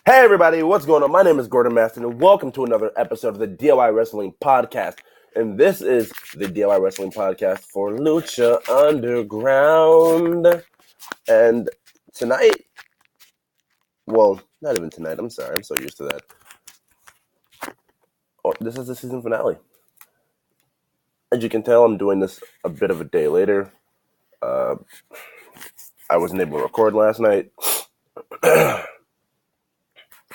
Hey everybody, what's going on? My name is Gordon Maston and welcome to another episode of the DIY Wrestling Podcast. And this is the DIY Wrestling Podcast for Lucha Underground. And tonight, well, not even tonight, I'm sorry, I'm so used to that. Oh, this is the season finale. As you can tell, I'm doing this a bit of a day later. I wasn't able to record last night.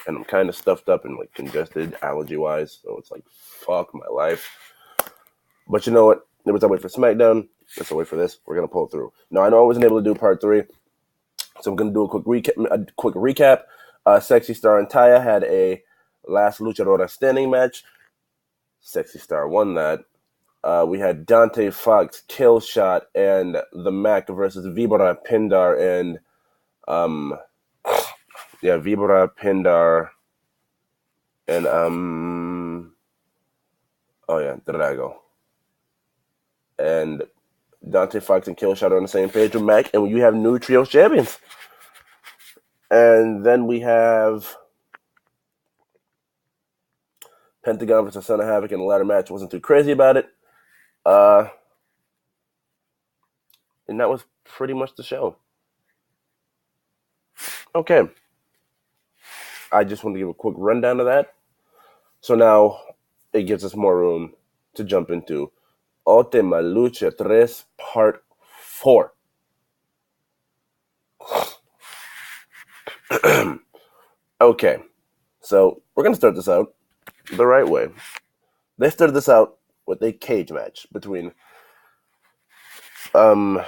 And I'm kind of stuffed up and like congested allergy-wise, so it's like, fuck my life. But you know what? It was a wait for SmackDown. Let's wait for this. We're gonna pull it through. Now I know I wasn't able to do part 3, so I'm gonna do a quick recap. Sexy Star and Taya had a last Luchadora standing match. Sexy Star won that. We had Dante Fox, Killshot, and the Mac versus Vibora, Pindar, and Vibora, Pindar, and Drago. And Dante Fox and Killshot are on the same page with Mac, and you have new Trios champions. And then we have Pentagon versus Son of Havoc in the ladder match. Wasn't too crazy about it. And that was pretty much the show. Okay. I just want to give a quick rundown of that. So now it gives us more room to jump into Ultima Lucha 3 Part 4. Okay. So we're going to start this out the right way. They started this out with a cage match between El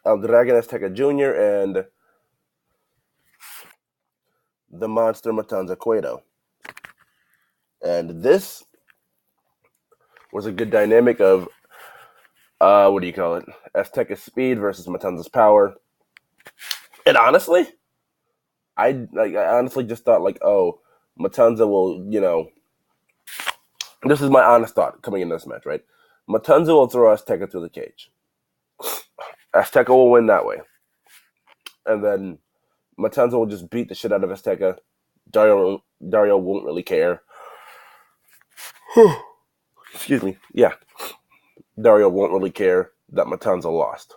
Dragon Azteca Jr. and the Monster Matanza Cueto. And this was a good dynamic of, Azteca's speed versus Matanza's power. And honestly, I honestly just thought Matanza will, this is my honest thought coming into this match, right? Matanza will throw Azteca through the cage. Azteca will win that way. And then Matanza will just beat the shit out of Azteca. Dario won't really care. Excuse me. Yeah. Dario won't really care that Matanza lost.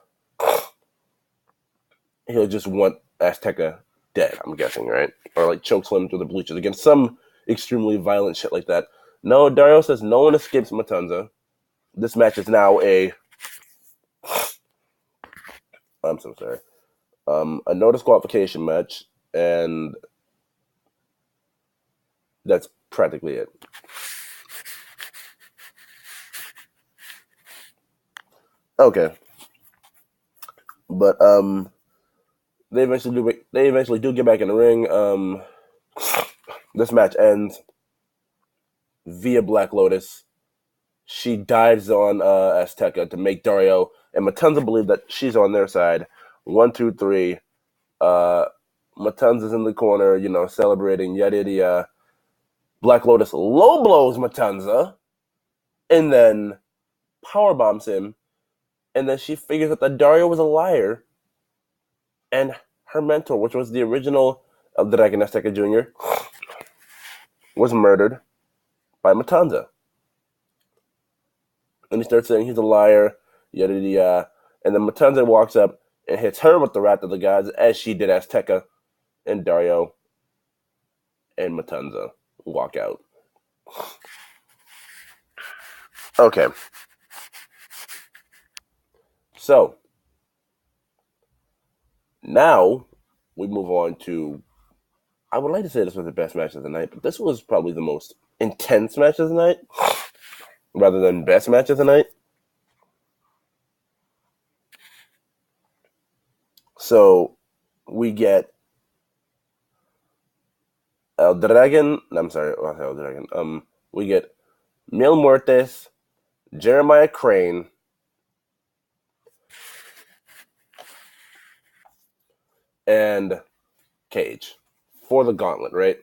He'll just want Azteca dead, I'm guessing, right? Or like chokeslam through the bleachers against some extremely violent shit like that. No, Dario says no one escapes Matanza. This match is now I'm so sorry. A no disqualification match, and that's practically it. Okay. But they eventually do get back in the ring. This match ends via Black Lotus. She dives on Azteca to make Dario and Matanza believe that she's on their side. 1, 2, 3. Matanza's in the corner, celebrating, yada yada. Black Lotus low blows Matanza, and then power bombs him, and then she figures out that Dario was a liar, and her mentor, which was the original of the Dragon Azteca Jr., was murdered by Matanza. And he starts saying he's a liar, yada yada. And then Matanza walks up and hits her with the Wrath of the Gods, as she did Azteca, and Dario and Matanza walk out. Okay. So, now we move on to, I would like to say this was the best match of the night, but this was probably the most intense match of the night, rather than best match of the night. So, we get El Dragon. We get Mil Muertes, Jeremiah Crane, and Cage for the gauntlet, right?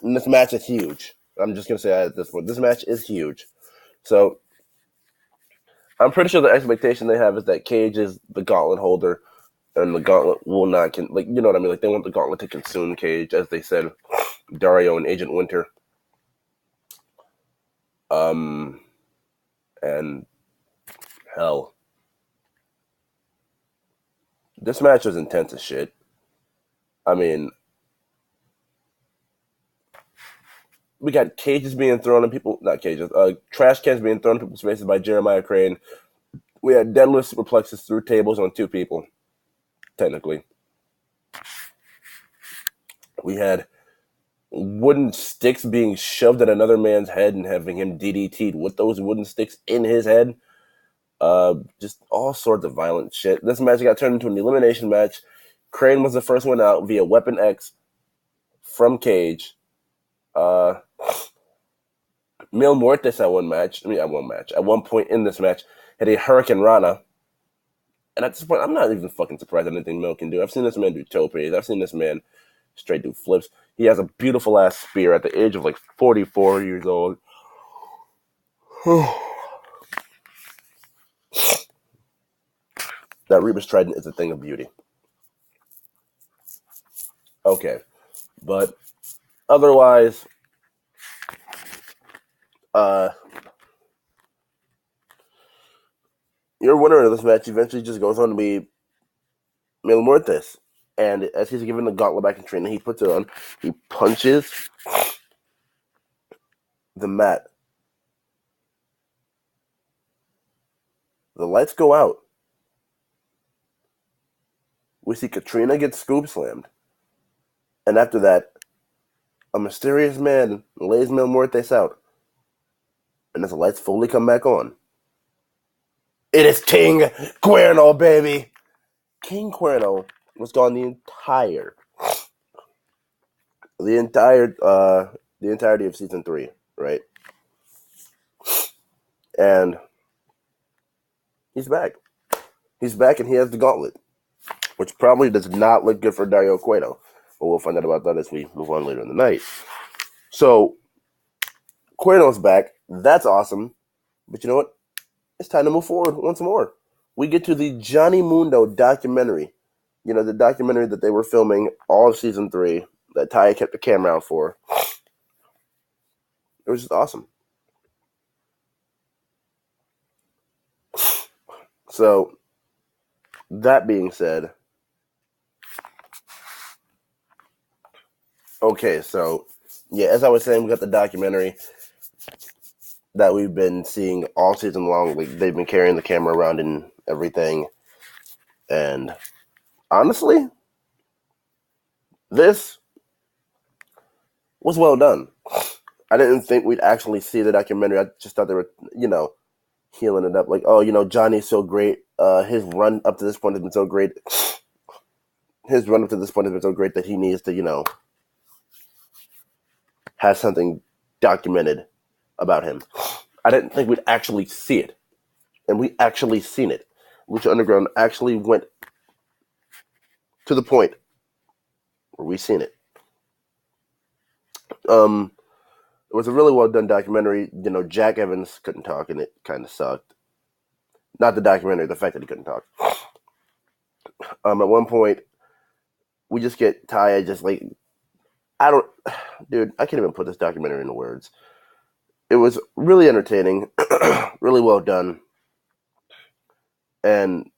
And this match is huge. I'm just gonna say that at this point. This match is huge. So I'm pretty sure the expectation they have is that Cage is the gauntlet holder. and the gauntlet will not, you know what I mean? Like, they want the gauntlet to consume Cage, as they said, Dario and Agent Winter. And hell, this match was intense as shit. I mean, we got cages being thrown at people, not cages, trash cans being thrown in people's faces by Jeremiah Crane. We had deadlift superplexes through tables on 2 people, technically. We had wooden sticks being shoved at another man's head and having him DDT'd with those wooden sticks in his head. Just all sorts of violent shit. This match got turned into an elimination match. Crane was the first one out via Weapon X from Cage. Mil Muertes at one point in this match, had a Hurricane Rana. And at this point, I'm not even fucking surprised at anything Mil can do. I've seen this man do topes. I've seen this man straight do flips. He has a beautiful ass spear at the age of like 44 years old. That Rebus Trident is a thing of beauty. Okay. But otherwise, your winner of this match eventually just goes on to be Mil Muertes. And as he's given the gauntlet back in training, he puts it on. He punches the mat. The lights go out. We see Katrina get scoop slammed. And after that, a mysterious man lays Mil Muertes out. And as the lights fully come back on, it is King Cuerno, baby! King Cuerno was gone the entirety of season 3, right? And he's back. He's back, and he has the gauntlet, which probably does not look good for Dario Cueto. But we'll find out about that as we move on later in the night. So, Cuerno's back. That's awesome. But you know what? It's time to move forward once more. We get to the Johnny Mundo documentary. You know, the documentary that they were filming all of season 3 that Taya kept the camera out for. It was just awesome. So, that being said, okay, so, yeah, as I was saying, we got the documentary that we've been seeing all season long. Like, they've been carrying the camera around and everything. And honestly, this was well done. I didn't think we'd actually see the documentary. I just thought they were, healing it up. Like, oh, Johnny's so great. His run up to this point has been so great. That he needs to, have something documented about him. I didn't think we'd actually see it. And we actually seen it. Lucha Underground actually went to the point where we seen it. It was a really well done documentary. Jack Evans couldn't talk, and it kind of sucked. Not the documentary, the fact that he couldn't talk. At one point, we just get Taya just like, I can't even put this documentary into words. It was really entertaining, really well done, and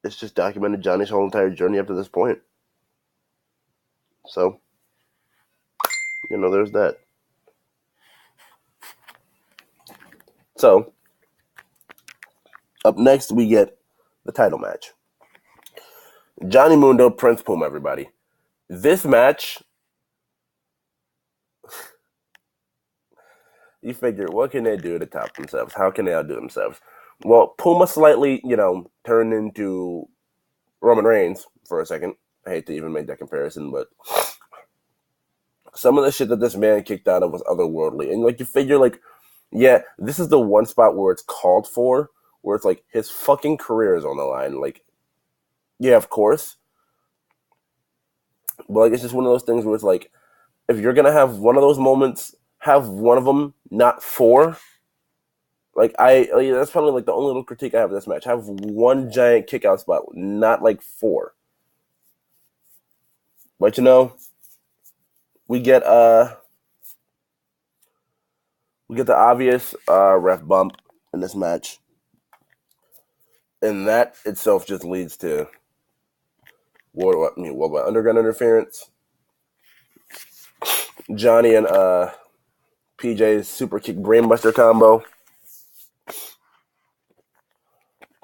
it's just documented Johnny's whole entire journey up to this point. So, there's that. So, up next, we get the title match. Johnny Mundo, Prince Puma, everybody. This match, you figure, what can they do to top themselves? How can they outdo themselves? Well, Puma slightly, turned into Roman Reigns for a second. I hate to even make that comparison, but some of the shit that this man kicked out of was otherworldly. And, you figure, yeah, this is the one spot where it's called for, where it's like his fucking career is on the line. Yeah, of course. But, it's just one of those things where it's like, if you're going to have one of those moments, have one of them, not 4. That's probably, the only little critique I have of this match. Have one giant kick-out spot, not, 4. But we get the obvious ref bump in this match, and that itself just leads to worldwide underground interference. Johnny and PJ's super kick brainbuster combo,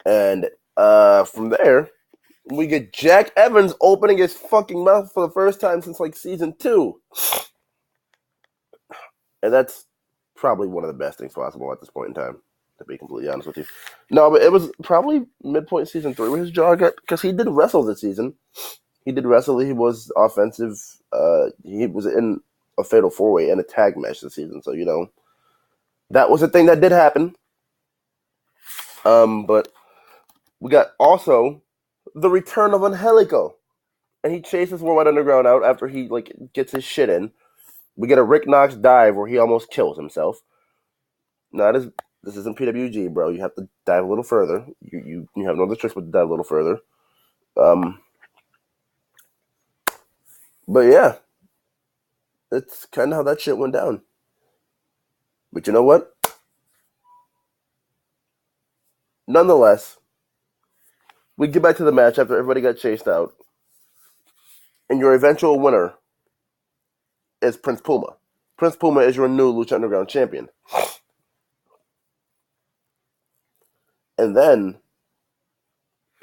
and from there we get Jack Evans opening his fucking mouth for the first time since like season 2, and that's probably one of the best things possible at this point in time, to be completely honest with you. No, but it was probably midpoint season 3 where his jaw got, because he did wrestle this season. He did wrestle. He was offensive. He was in a fatal 4-way and a tag match this season. So, that was a thing that did happen. But we got also the return of Angelico. And he chases Worldwide Underground out after he gets his shit in. We get a Rick Knox dive where he almost kills himself. Now, this isn't PWG, bro. You have to dive a little further. You have no other choice but to dive a little further. But yeah, that's kind of how that shit went down. But you know what? Nonetheless, we get back to the match after everybody got chased out. And your eventual winner is Prince Puma. Prince Puma is your new Lucha Underground champion. And then,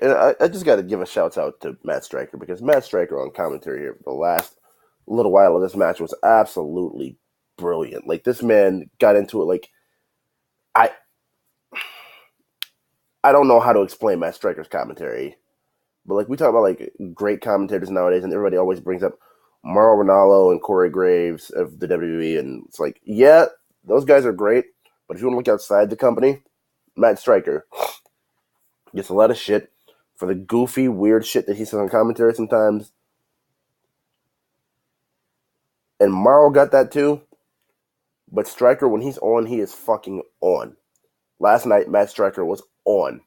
I just got to give a shout out to Matt Striker, because Matt Striker on commentary here for the last little while of this match was absolutely brilliant. This man got into it I don't know how to explain Matt Striker's commentary, but we talk about great commentators nowadays, and everybody always brings up Mauro Ranallo and Corey Graves of the WWE, and it's yeah, those guys are great, but if you want to look outside the company, Matt Striker gets a lot of shit for the goofy, weird shit that he says on commentary sometimes. And Mauro got that too. But Striker, when he's on, he is fucking on. Last night, Matt Striker was on.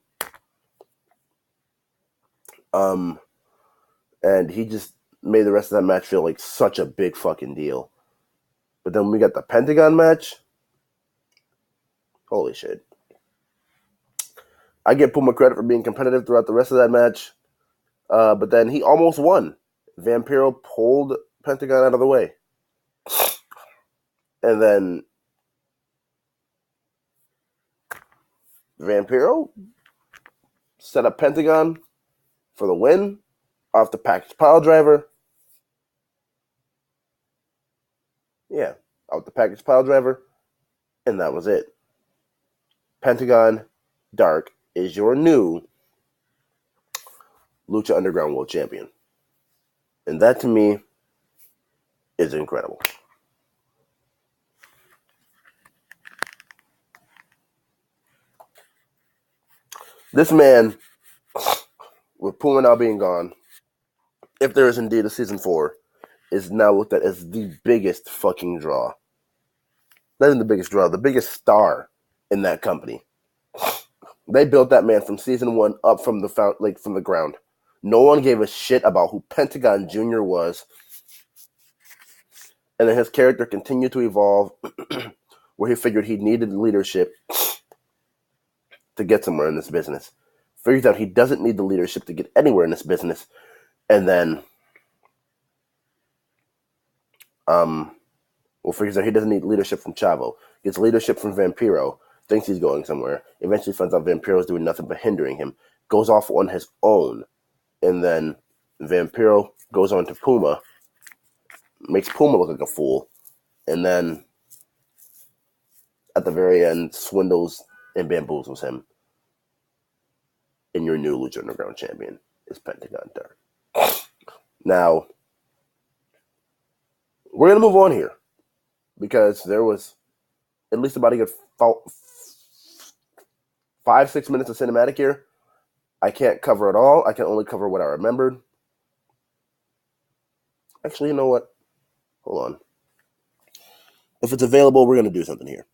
And he just made the rest of that match feel like such a big fucking deal. But then we got the Pentagon match. Holy shit. I give Puma credit for being competitive throughout the rest of that match. But then he almost won. Vampiro pulled Pentagon out of the way. And then Vampiro set up Pentagon for the win off the package pile driver. Yeah, off the package pile driver. And that was it. Pentagon Dark is your new Lucha Underground World Champion. And that, to me, is incredible. This man, with Puma now being gone, if there is indeed a season 4, is now looked at as the biggest fucking draw. Not even the biggest draw, the biggest star in that company. They built that man from season 1 up from the ground. No one gave a shit about who Pentagon Jr. was. And then his character continued to evolve, where he figured he needed leadership to get somewhere in this business. Figures out he doesn't need the leadership to get anywhere in this business. And then figures out he doesn't need leadership from Chavo. Gets leadership from Vampiro. Thinks he's going somewhere. Eventually finds out Vampiro's doing nothing but hindering him. Goes off on his own. And then Vampiro goes on to Puma. Makes Puma look like a fool. And then at the very end, swindles and bamboozles him. And your new Lucha Underground champion is Pentagon Dark. Now, we're going to move on here, because there was at least about a good 5-6 minutes of cinematic here. I can't cover it all. I can only cover what I remembered. Actually, you know what? Hold on. If it's available, we're going to do something here.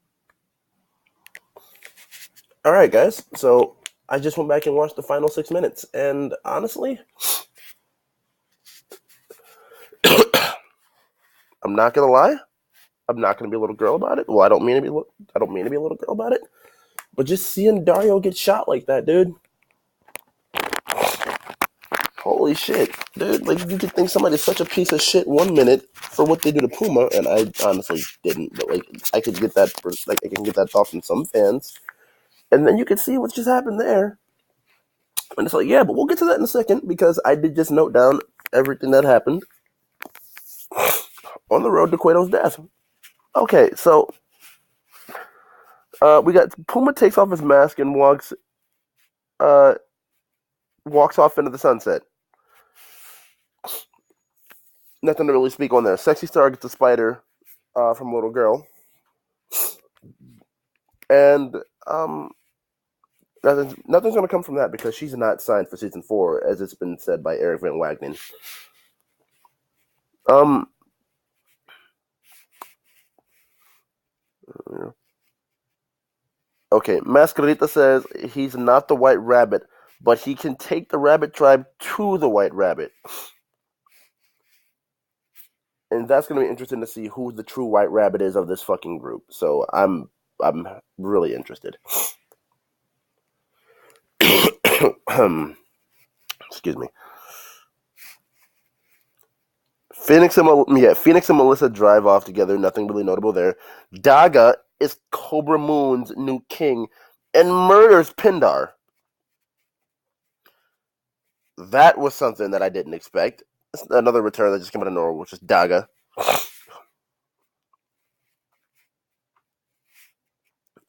All right, guys. So I just went back and watched the final 6 minutes. And honestly, I'm not gonna lie. I'm not gonna be a little girl about it. Well, I don't mean to be a little girl about it. But just seeing Dario get shot like that, dude. Holy shit, dude. Like, you could think somebody's such a piece of shit 1 minute for what they do to Puma, and I honestly didn't. But, like, I could get that, I can get that thought from some fans. And then you could see what just happened there. And it's like, yeah, but we'll get to that in a second, because I did just note down everything that happened on the road to Cueto's death. Okay, so we got Puma takes off his mask and walks off into the sunset. Nothing to really speak on there. Sexy Star gets a spider from Little Girl. And nothing's going to come from that, because she's not signed for season 4, as it's been said by Eric Van Wagenen. Okay, Mascarita says he's not the White Rabbit, but he can take the Rabbit Tribe to the White Rabbit. And that's going to be interesting to see who the true White Rabbit is of this fucking group. So I'm really interested. Excuse me. Phoenix and Melissa drive off together. Nothing really notable there. Daga is Cobra Moon's new king and murders Pindar. That was something that I didn't expect. It's another return that just came out of nowhere, which is Daga.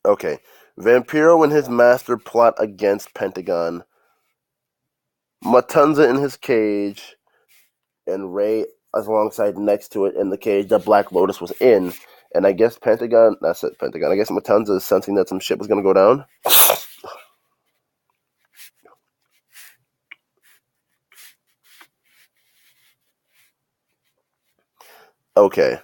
Okay. Vampiro and his master plot against Pentagon. Matanza in his cage. And Ray alongside next to it in the cage that Black Lotus was in. And I guess Pentagon. I guess Matanza is sensing that some shit was going to go down. Okay.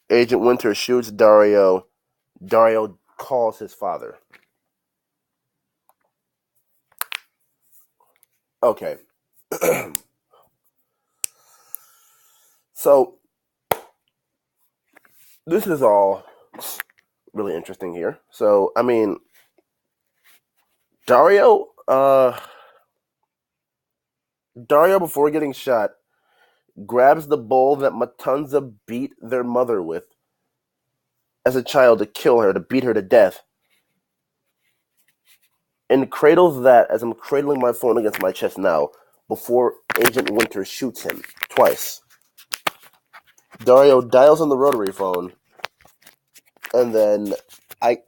Agent Winter shoots Dario. Dario calls his father. Okay. So, this is all really interesting here. So, I mean, Dario, before getting shot, grabs the bowl that Matanza beat their mother with as a child to kill her, to beat her to death, and cradles that as I'm cradling my phone against my chest now, before Agent Winter shoots him twice. Dario dials on the rotary phone, and then I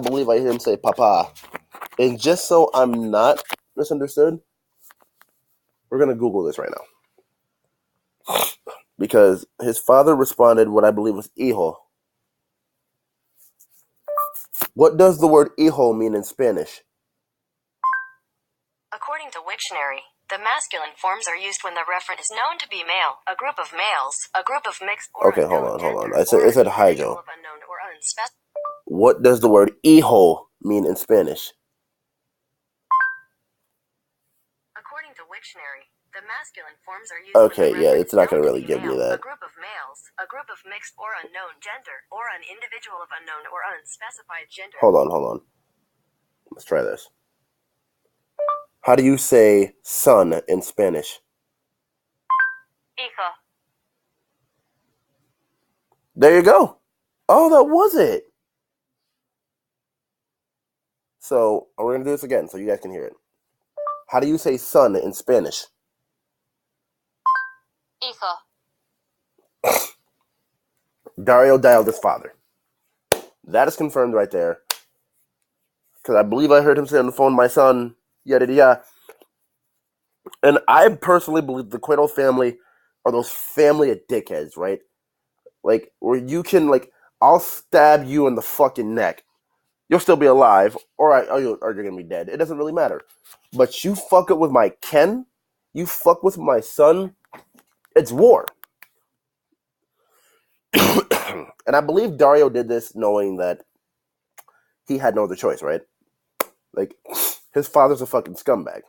believe I hear him say "Papa," and just so I'm not misunderstood, we're gonna Google this right now, because his father responded what I believe was "hijo." What does the word "hijo" mean in Spanish? According to Wiktionary, the masculine forms are used when the referent is known to be male, a group of males, a group of mixed or Okay, hold on. It said "hijo." Or What does the word "hijo" mean in Spanish? According to Wiktionary, the masculine forms are used. Okay, yeah, it's not going to really give me that. A group of males, a group of mixed or unknown gender, or an individual of unknown or unspecified gender. Hold on. Let's try this. How do you say son in Spanish? Hijo. There you go. Oh, that was it. So, we're going to do this again so you guys can hear it. How do you say son in Spanish? Hijo. Dario dialed his father. That is confirmed right there. Because I believe I heard him say on the phone, my son, yada yada. And I personally believe the Cueto family are those family of dickheads, right? Like, where you can, like, I'll stab you in the fucking neck. You'll still be alive, or you're going to be dead. It doesn't really matter. But you fuck up with my Ken, you fuck with my son, it's war. And I believe Dario did this knowing that he had no other choice, right? Like, his father's a fucking scumbag.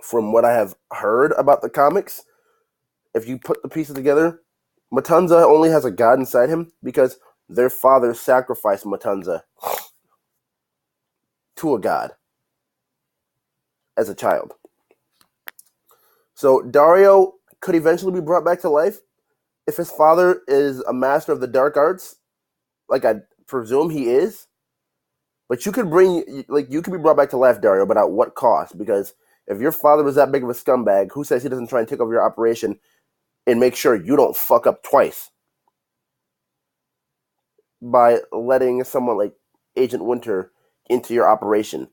From what I have heard about the comics, if you put the pieces together, Matanza only has a god inside him because their father sacrificed Matanza to a god as a child. So Dario could eventually be brought back to life if his father is a master of the dark arts, like I presume he is. But you could be brought back to life, Dario, but at what cost? Because if your father was that big of a scumbag, who says he doesn't try and take over your operation and make sure you don't fuck up twice by letting someone like Agent Winter into your operation?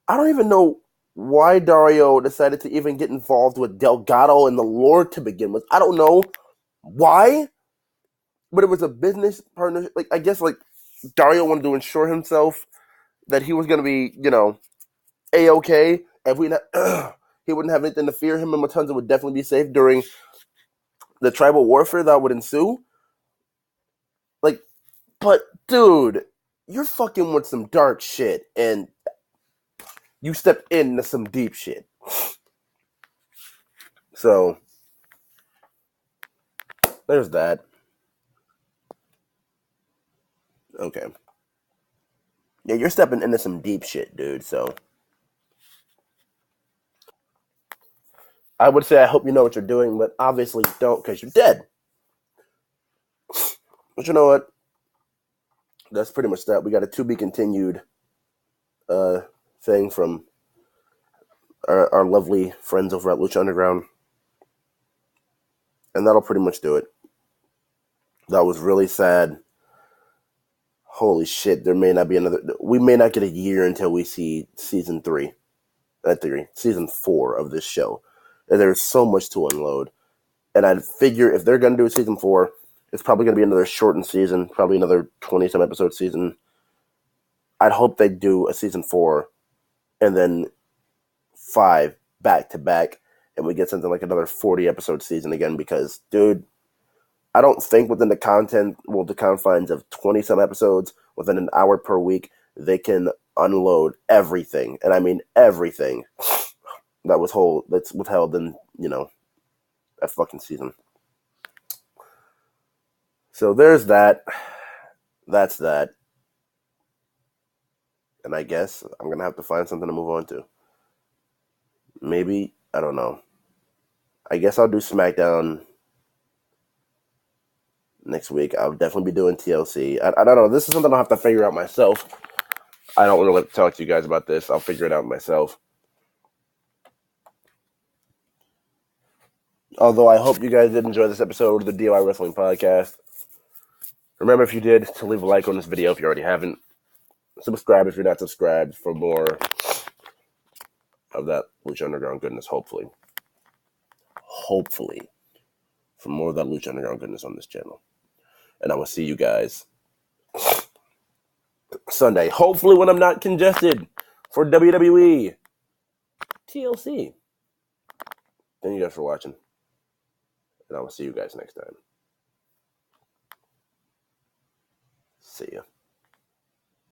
I don't even know why Dario decided to even get involved with Delgado and the Lord to begin with. I don't know why, but it was a business partnership. Like I guess like Dario wanted to ensure himself that he was going to be, A-okay. If we not, he wouldn't have anything to fear. Him and Matanza would definitely be safe during the tribal warfare that would ensue. Like, but dude, you're fucking with some dark shit, and you stepped into some deep shit. So there's that. Okay. Yeah, you're stepping into some deep shit, dude. So I would say I hope you know what you're doing, but obviously you don't because you're dead. But you know what? That's pretty much that. We got a to be continued thing from our lovely friends over at Lucha Underground. And that'll pretty much do it. That was really sad. Holy shit, there may not be another. We may not get a year until we see season 4 of this show. And there's so much to unload. And I'd figure if they're going to do a season 4, it's probably going to be another shortened season, probably another 20-some episode season. I'd hope they do a season 4 and then 5 back to back, and we get something like another 40 episode season again because, dude, I don't think within the confines of 20-some episodes, within an hour per week, they can unload everything, and I mean everything, that's withheld in, that fucking season. So there's that. That's that. And I guess I'm going to have to find something to move on to. Maybe, I don't know. I guess I'll do SmackDown next week. I'll definitely be doing TLC. I don't know. This is something I'll have to figure out myself. I don't want to talk to you guys about this. I'll figure it out myself. Although I hope you guys did enjoy this episode of the DIY Wrestling Podcast. Remember, if you did, to leave a like on this video if you already haven't. Subscribe if you're not subscribed for more of that Lucha Underground goodness, hopefully. Hopefully. For more of that Lucha Underground goodness on this channel. And I will see you guys Sunday. Hopefully when I'm not congested for WWE. TLC. Thank you guys for watching. And I will see you guys next time. See ya.